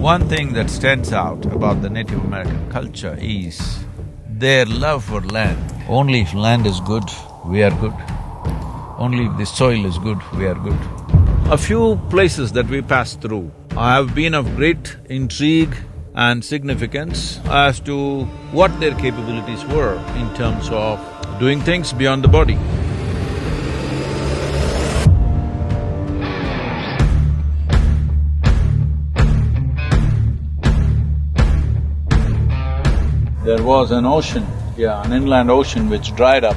One thing that stands out about the Native American culture is their love for land. Only if land is good, we are good. Only if the soil is good, we are good. A few places that we passed through have been of great intrigue and significance as to what their capabilities were in terms of doing things beyond the body. There was an ocean, an inland ocean which dried up.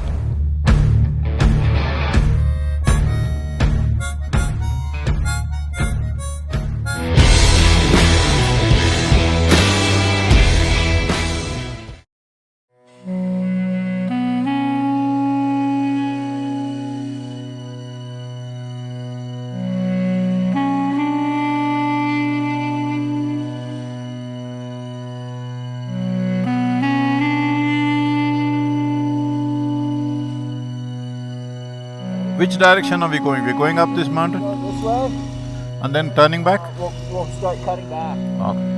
Which direction are we going? We're going up this mountain This way, and then turning back? we'll start cutting back. Okay.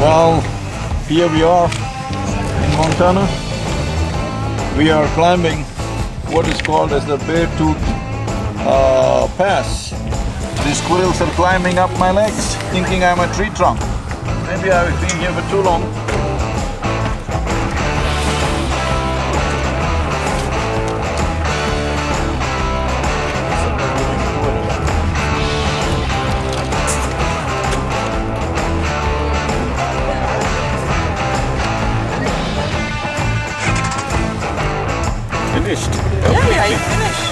Well, here we are in Montana. We are climbing what is called as the Beartooth Pass. These squirrels are climbing up my legs, thinking I'm a tree trunk. Maybe I've been here for too long. Finished. Yeah, you finished.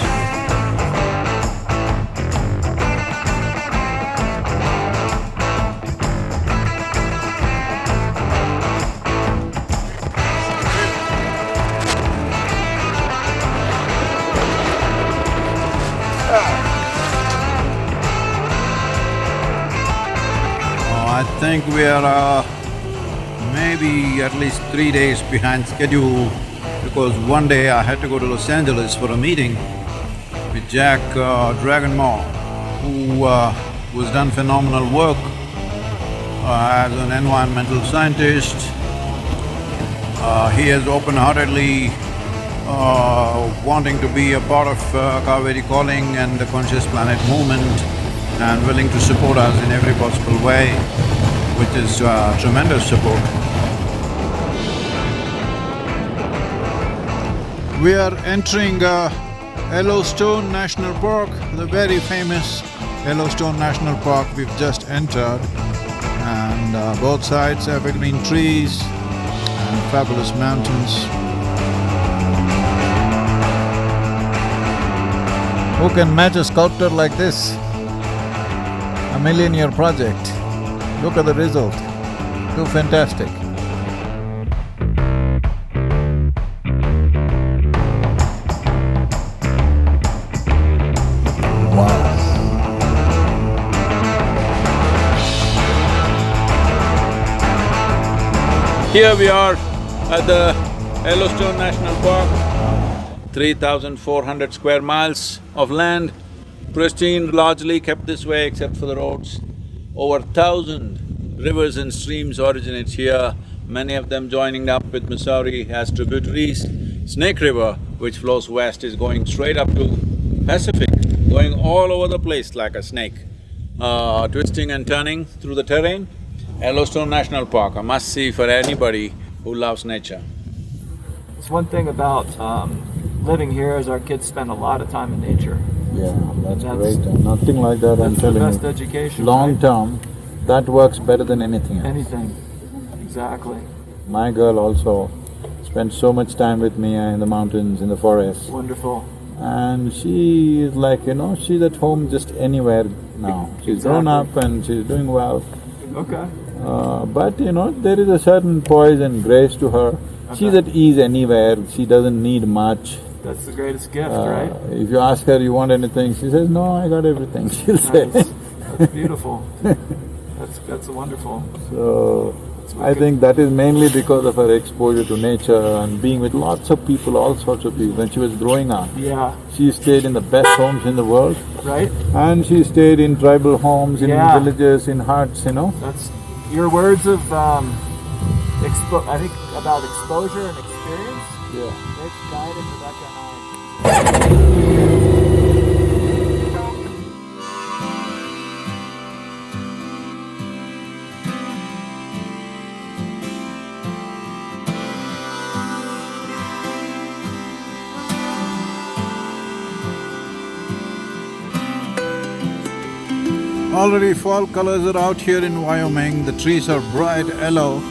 I think we are maybe at least 3 days behind schedule because one day I had to go to Los Angeles for a meeting with Jack Dragonmore, who was done phenomenal work as an environmental scientist. He has open-heartedly wanting to be a part of Kaveri Calling and the Conscious Planet movement and willing to support us in every possible way, which is tremendous support. We are entering Yellowstone National Park, the very famous Yellowstone National Park we've just entered, and both sides have evergreen trees and fabulous mountains. Who can match a sculptor like this? A million-year project. Look at the result. Too fantastic. Here we are at the Yellowstone National Park, 3,400 square miles of land, pristine, largely kept this way except for the roads. Over 1,000 rivers and streams originate here, many of them joining up with Missouri as tributaries. Snake River, which flows west, is going straight up to Pacific, going going all over the place like a snake, twisting and turning through the terrain. Yellowstone National Park, a must-see for anybody who loves nature. It's one thing about living here is our kids spend a lot of time in nature. Yeah, that's That's- great. And nothing like that, I'm That's the telling best you. education. Long right? term, that works better than anything else. Anything. Exactly. My girl also spends so much time with me in the mountains, in the forest. Wonderful. And she is like, she's at home just anywhere now. She's grown up and she's doing well. Okay. But there is a certain poise and grace to her. She's at ease anywhere, she doesn't need much. That's the greatest gift, right? If you ask her, you want anything, she says, no, I got everything, she'll say. Nice. That's beautiful. That's wonderful. So, I think that is mainly because of her exposure to nature and being with lots of people, all sorts of people. When she was growing up, Yeah. she stayed in the best homes in the world, Right? and she stayed in tribal homes, in Yeah. villages, in huts, That's your words of I think about exposure and experience. Yeah. They've guided Rebecca and I. Already fall colors are out here in Wyoming, the trees are bright yellow.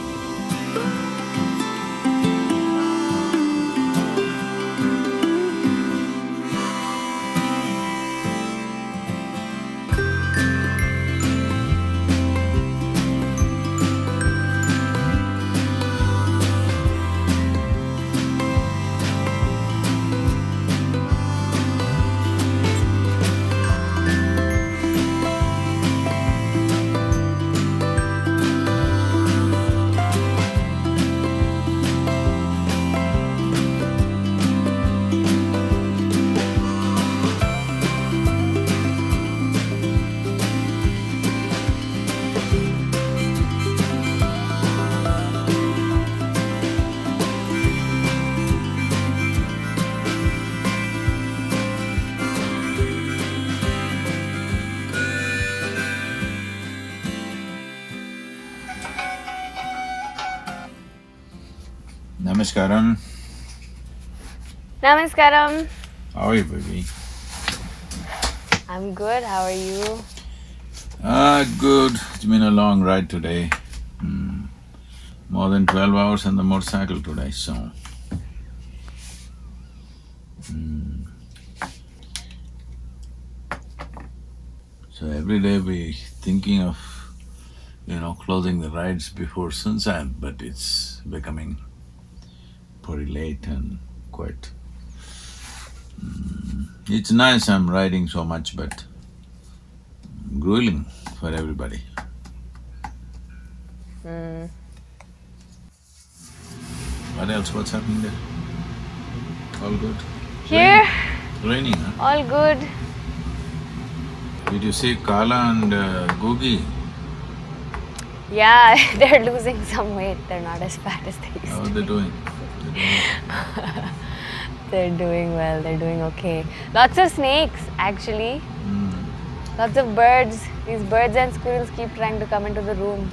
Namaskaram. Namaskaram. How are you, baby? I'm good. How are you? Good. It's been a long ride today. More than 12 hours on the motorcycle today, so… So every day we thinking of, closing the rides before sunset, but it's becoming pretty late and quite… It's nice I'm riding so much, but grueling for everybody. What else? What's happening there? All good? Here, Raining, huh? all good. Did you see Kala and Googie? Yeah, they're losing some weight. They're not as fat as they used How are to they be. doing? They're doing well. They're doing okay. Lots of snakes, actually. Lots of birds. These birds and squirrels keep trying to come into the room.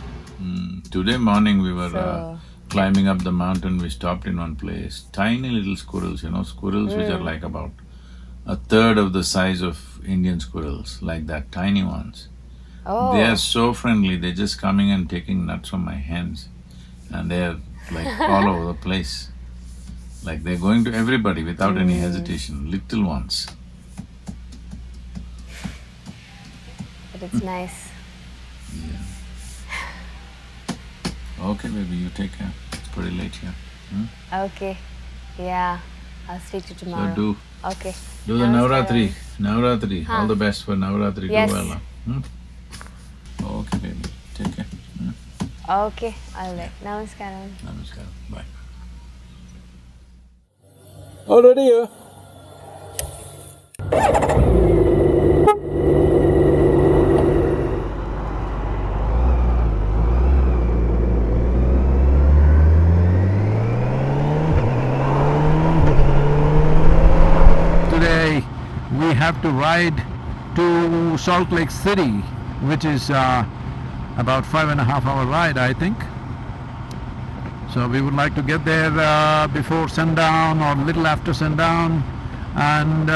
Today morning we were So- climbing up the mountain, we stopped in one place. Tiny little squirrels, squirrels which are like about a third of the size of Indian squirrels, like that, tiny ones. Oh. They are so friendly, they're just coming and taking nuts from my hands. And they're like all over the place. Like they're going to everybody without any hesitation, little ones. But it's nice. Okay, baby, you take care. It's pretty late here. Okay. Yeah. I'll speak to you tomorrow. So do Okay. the Navratri. Navratri. All Huh. the best for Navratri. Yes. Do well. Okay, baby. Take care. Okay. All right. Namaskaram. Namaskaram. Bye. Already here? Today, we have to ride to Salt Lake City, which is about 5.5 hour ride, I think. So we would like to get there before sundown or little after sundown, and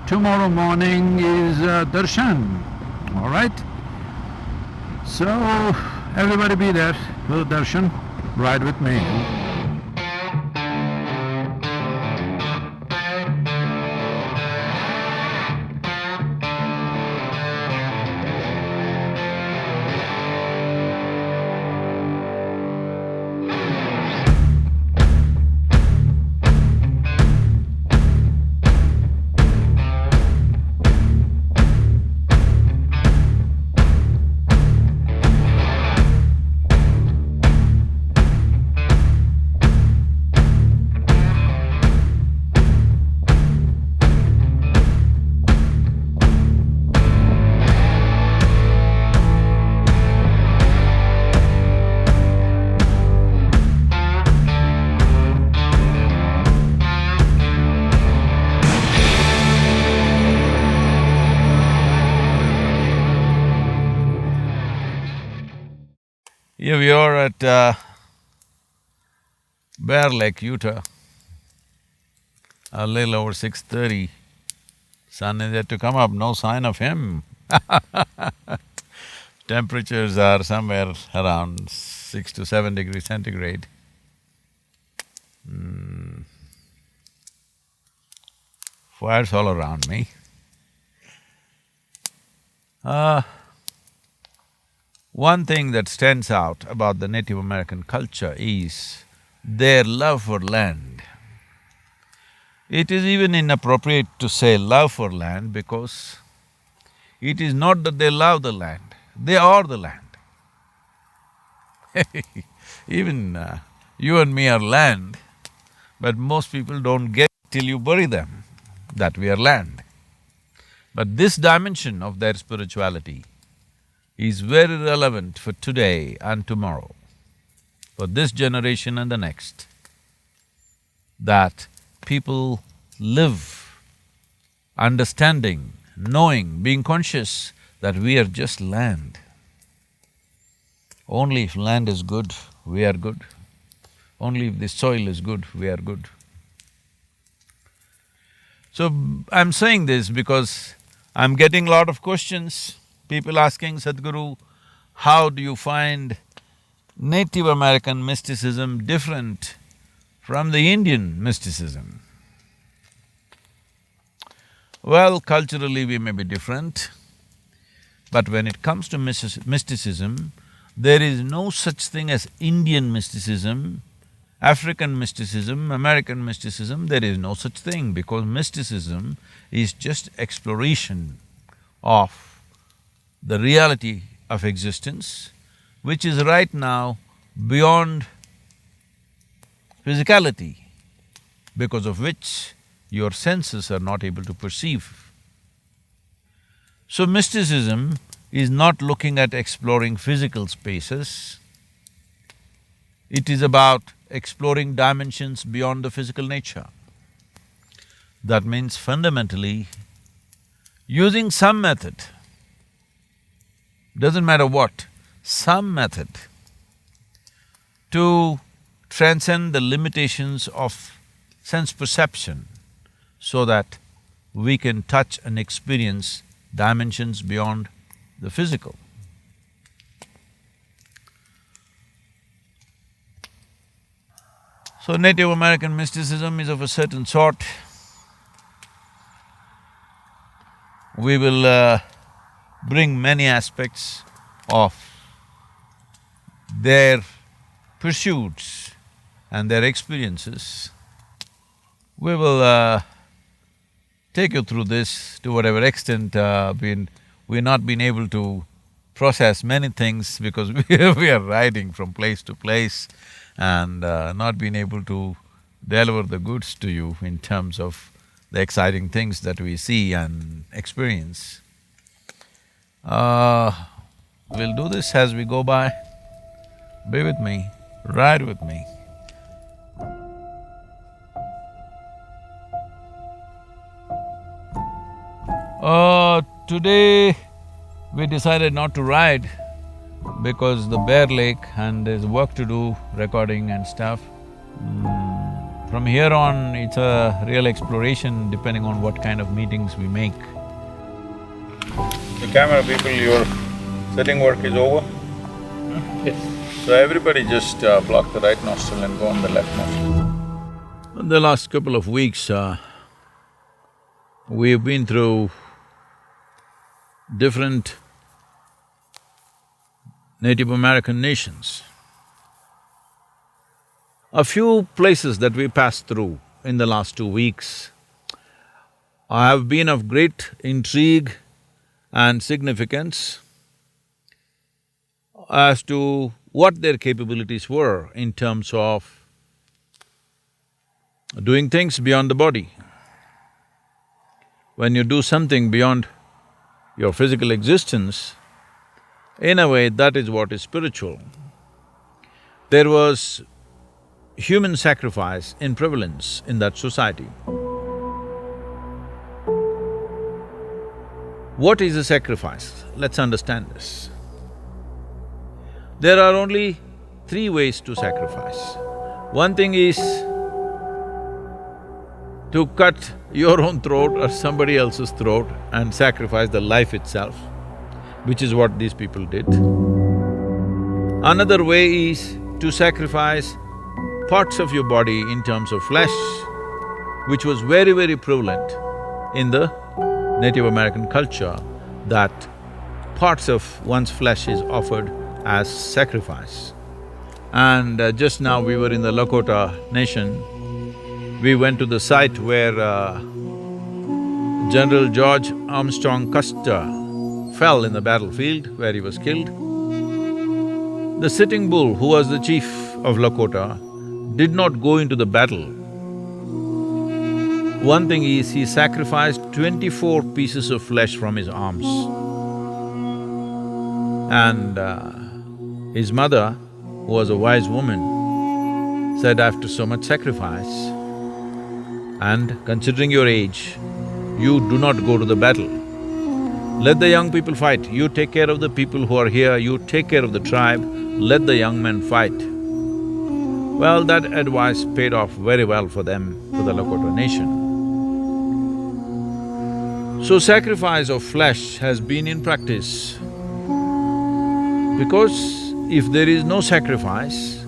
tomorrow morning is darshan, all right? So everybody be there for the darshan, ride with me. Here we are at Bear Lake, Utah. A little over 6:30. Sun is yet to come up, no sign of him. Temperatures are somewhere around 6 to 7 degrees centigrade. Fires all around me. One thing that stands out about the Native American culture is their love for land. It is even inappropriate to say love for land because it is not that they love the land, they are the land. Even you and me are land, but most people don't get till you bury them that we are land. But this dimension of their spirituality is very relevant for today and tomorrow, for this generation and the next, that people live understanding, knowing, being conscious that we are just land. Only if land is good, we are good. Only if the soil is good, we are good. So, I'm saying this because I'm getting a lot of questions. People asking, Sadhguru, how do you find Native American mysticism different from the Indian mysticism? Well, culturally we may be different, but when it comes to mysticism, there is no such thing as Indian mysticism, African mysticism, American mysticism, there is no such thing, because mysticism is just exploration of the reality of existence, which is right now beyond physicality, because of which your senses are not able to perceive. So mysticism is not looking at exploring physical spaces, it is about exploring dimensions beyond the physical nature. That means fundamentally, using some method, doesn't matter what, some method to transcend the limitations of sense perception so that we can touch and experience dimensions beyond the physical. So Native American mysticism is of a certain sort. We will bring many aspects of their pursuits and their experiences. We will take you through this to whatever extent we've not been able to process many things because we are riding from place to place and not been able to deliver the goods to you in terms of the exciting things that we see and experience. We'll do this as we go by. Be with me, ride with me. today we decided not to ride because the Bear Lake and there's work to do, recording and stuff. From here on, it's a real exploration depending on what kind of meetings we make. The camera people, your setting work is over? Yes. So everybody just block the right nostril and go on the left nostril. In the last couple of weeks, we've been through different Native American nations. A few places that we passed through in the last 2 weeks have been of great intrigue and significance as to what their capabilities were in terms of doing things beyond the body. When you do something beyond your physical existence, in a way, that is what is spiritual. There was human sacrifice in prevalence in that society. What is a sacrifice? Let's understand this. There are only 3 ways to sacrifice. One thing is to cut your own throat or somebody else's throat and sacrifice the life itself, which is what these people did. Another way is to sacrifice parts of your body in terms of flesh, which was very, very prevalent in the Native American culture, that parts of one's flesh is offered as sacrifice. And just now we were in the Lakota Nation. We went to the site where General George Armstrong Custer fell in the battlefield, where he was killed. The Sitting Bull, who was the chief of Lakota, did not go into the battle. One thing is, he sacrificed 24 pieces of flesh from his arms. And his mother, who was a wise woman, said, after so much sacrifice and considering your age, you do not go to the battle. Let the young people fight. You take care of the people who are here, you take care of the tribe, let the young men fight. Well, that advice paid off very well for them, for the Lakota Nation. So sacrifice of flesh has been in practice because if there is no sacrifice,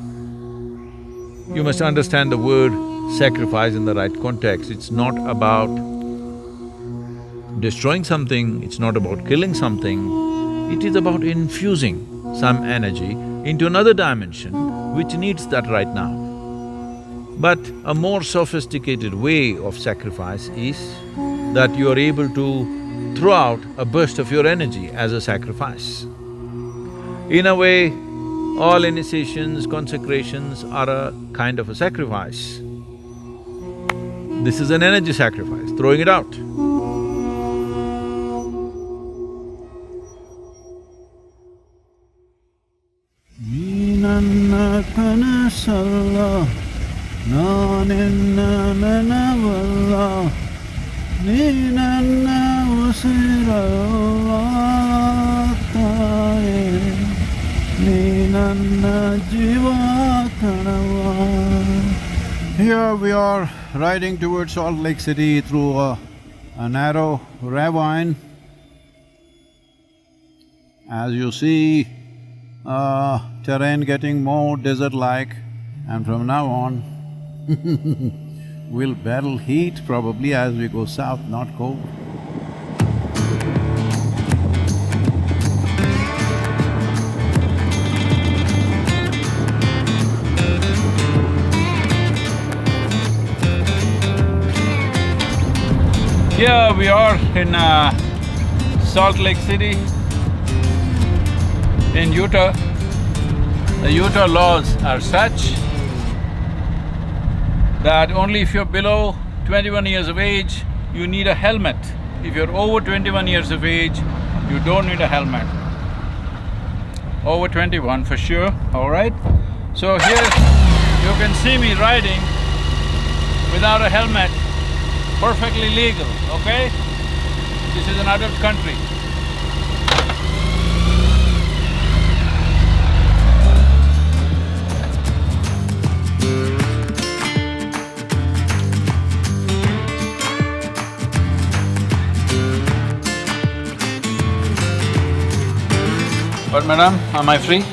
you must understand the word sacrifice in the right context. It's not about destroying something, it's not about killing something, it is about infusing some energy into another dimension which needs that right now. But a more sophisticated way of sacrifice is that you are able to throw out a burst of your energy as a sacrifice. In a way, all initiations, consecrations are a kind of a sacrifice. This is an energy sacrifice, throwing it out. Neenanna kanasalla, naanenna nanavalla, neenanna usiralla taaye, neenanna jiva kanava. Here we are riding towards Salt Lake City through a narrow ravine. As you see, terrain getting more desert-like, and from now on we'll battle heat probably as we go south, not cold. Here we are in Salt Lake City in Utah. The Utah laws are such that only if you're below 21 years of age, you need a helmet. If you're over 21 years of age, you don't need a helmet. Over 21 for sure, all right? So here you can see me riding without a helmet, perfectly legal, okay? This is an adult country. But madam, am I free?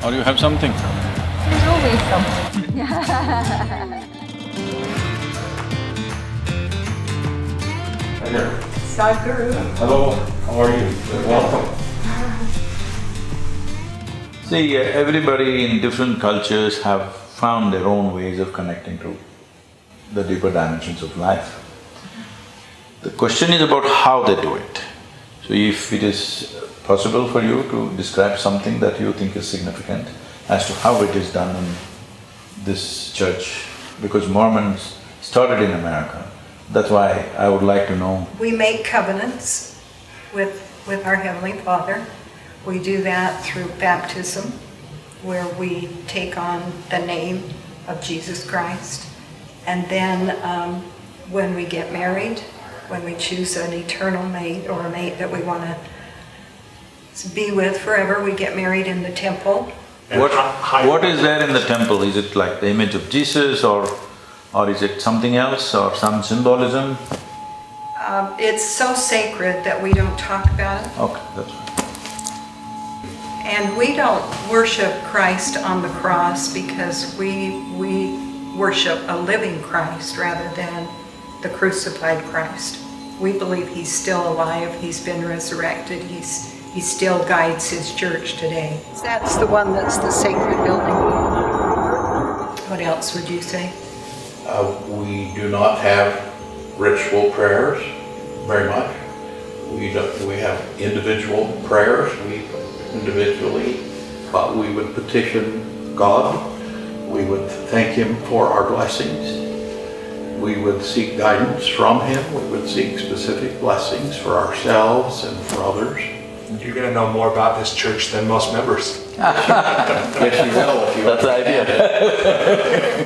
Or you have something? There's always something. Hi there. Sadhguru. Hello, how are you? Welcome. See, everybody in different cultures have found their own ways of connecting to the deeper dimensions of life. The question is about how they do it. So if it is possible for you to describe something that you think is significant as to how it is done in this church, because Mormons started in America, that's why I would like to know. We make covenants with our Heavenly Father. We do that through baptism, where we take on the name of Jesus Christ. And then when we get married, when we choose an eternal mate or a mate that we want to be with forever, we get married in the temple. What is there in the temple? Is it like the image of Jesus or is it something else or some symbolism? It's so sacred that we don't talk about it. Okay, that's fine. And we don't worship Christ on the cross because we worship a living Christ rather than the crucified Christ. We believe he's still alive, he's been resurrected, he still guides his church today. That's the one that's the sacred building. What else would you say? We do not have ritual prayers very much. We have individual prayers. We would petition God. We would thank Him for our blessings. We would seek guidance from Him. We would seek specific blessings for ourselves and for others. You're going to know more about this church than most members. Yes, you will if you… That's the idea.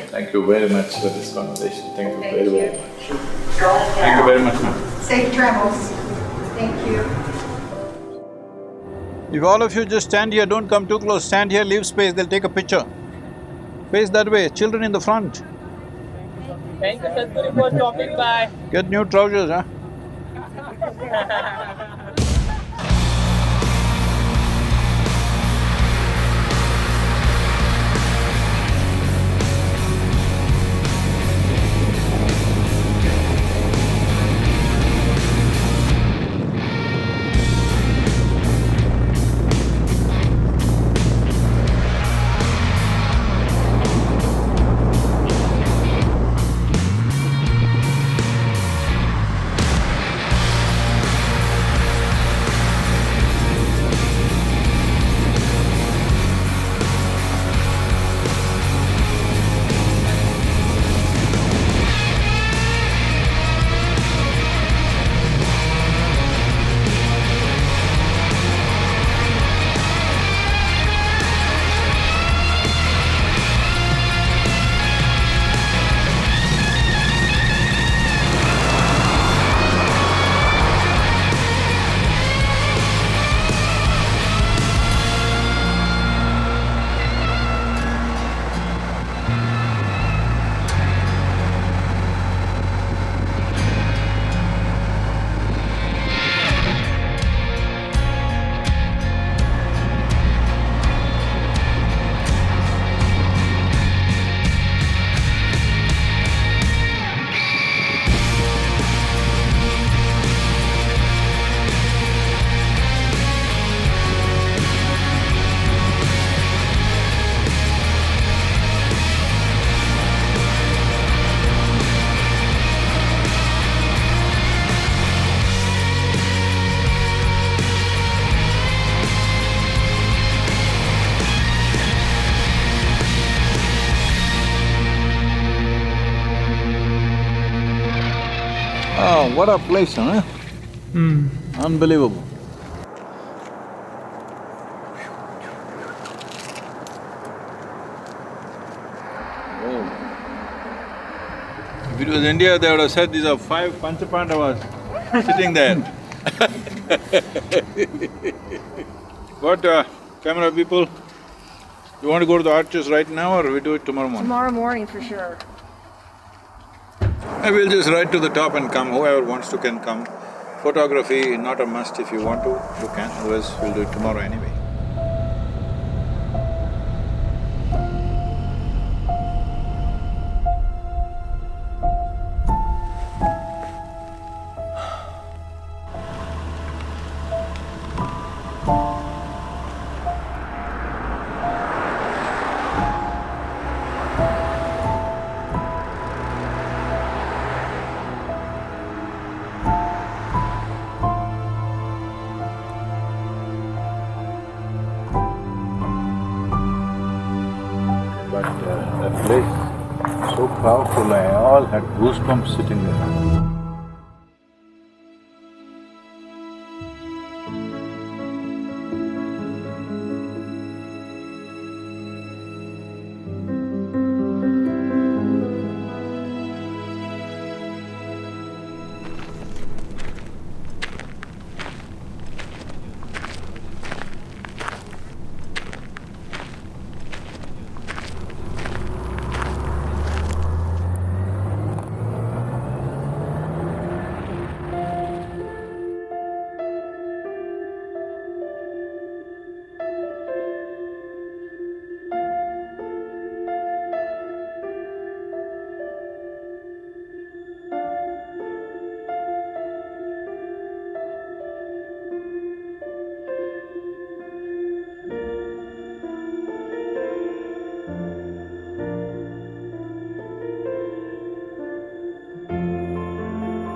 Thank you very much for this conversation. Thank you very, very much. Thank you very much, ma'am. Safe travels. Thank you. If all of you just stand here, don't come too close, stand here, leave space, they'll take a picture. Face that way, children in the front. Thank you, Sadhguru, for stopping by. Get new trousers, huh? Oh, what a place, huh? Unbelievable. it was India, they would have said these are 5 Panchapandavas sitting there. What, camera people, you want to go to the arches right now or we do it tomorrow morning? Tomorrow morning for sure. I will just ride to the top and come, whoever wants to can come. Photography, not a must, if you want to, you can, otherwise we'll do it tomorrow anyway. But that place, so powerful, I all had goosebumps sitting there.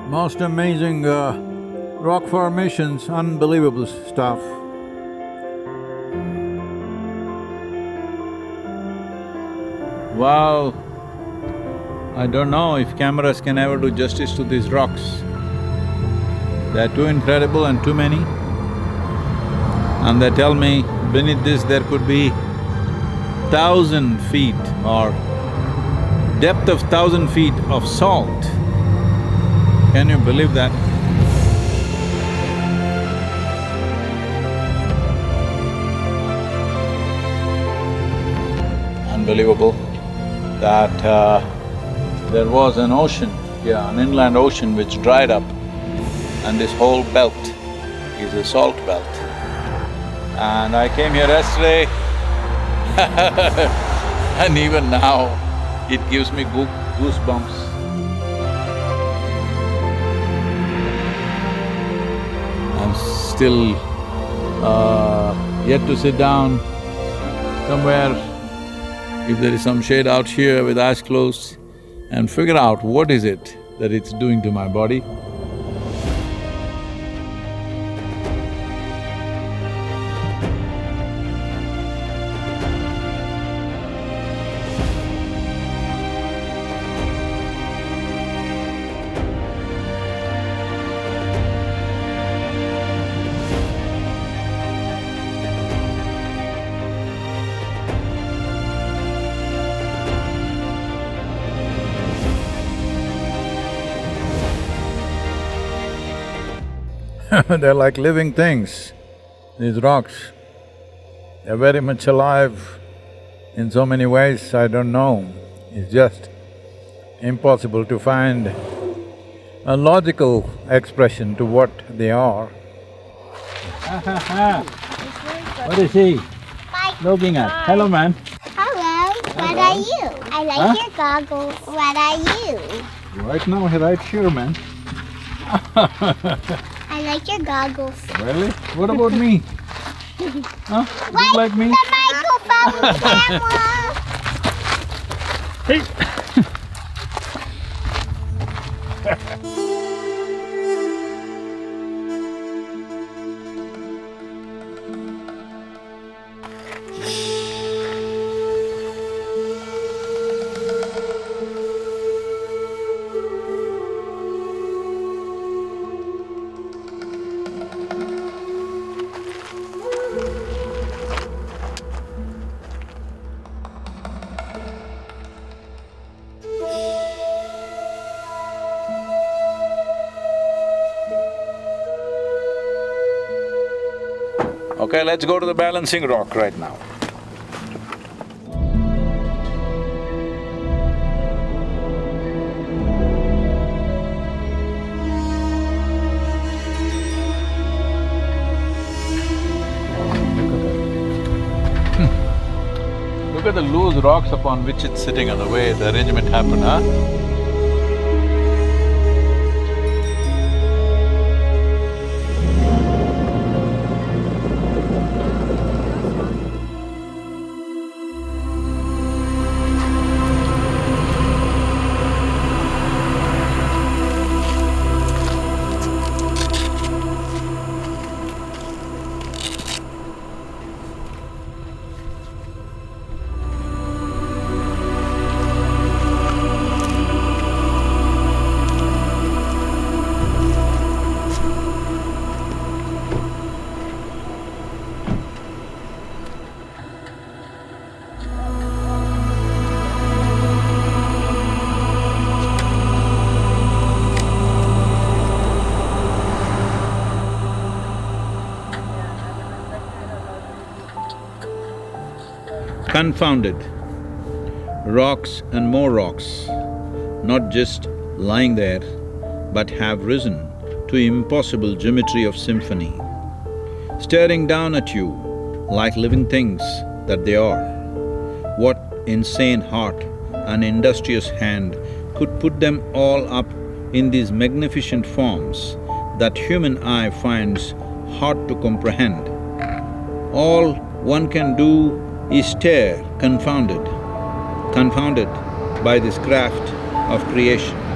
Most amazing rock formations, unbelievable stuff. Wow, I don't know if cameras can ever do justice to these rocks. They're too incredible and too many. And they tell me beneath this there could be 1,000 feet or depth of 1,000 feet of salt. Can you believe that? Unbelievable that there was an ocean, an inland ocean which dried up, and this whole belt is a salt belt. And I came here yesterday and even now it gives me goosebumps. I'm still yet to sit down somewhere, if there is some shade out here with eyes closed, and figure out what is it that it's doing to my body. They're like living things, these rocks. They're very much alive in so many ways, I don't know. It's just impossible to find a logical expression to what they are. What is he looking at? Hello, man. Hello, what are you? I like your goggles. What are you? Right now, right here, man. I like your goggles. Really? What about me? Huh? Wait, like me? the microphone camera! Okay, let's go to the balancing rock right now. Look at the loose rocks upon which it's sitting and the way the arrangement happened, huh? Confounded. Rocks and more rocks, not just lying there, but have risen to impossible geometry of symphony, staring down at you like living things that they are. What insane heart and industrious hand could put them all up in these magnificent forms that human eye finds hard to comprehend? All one can do is stare confounded by this craft of creation.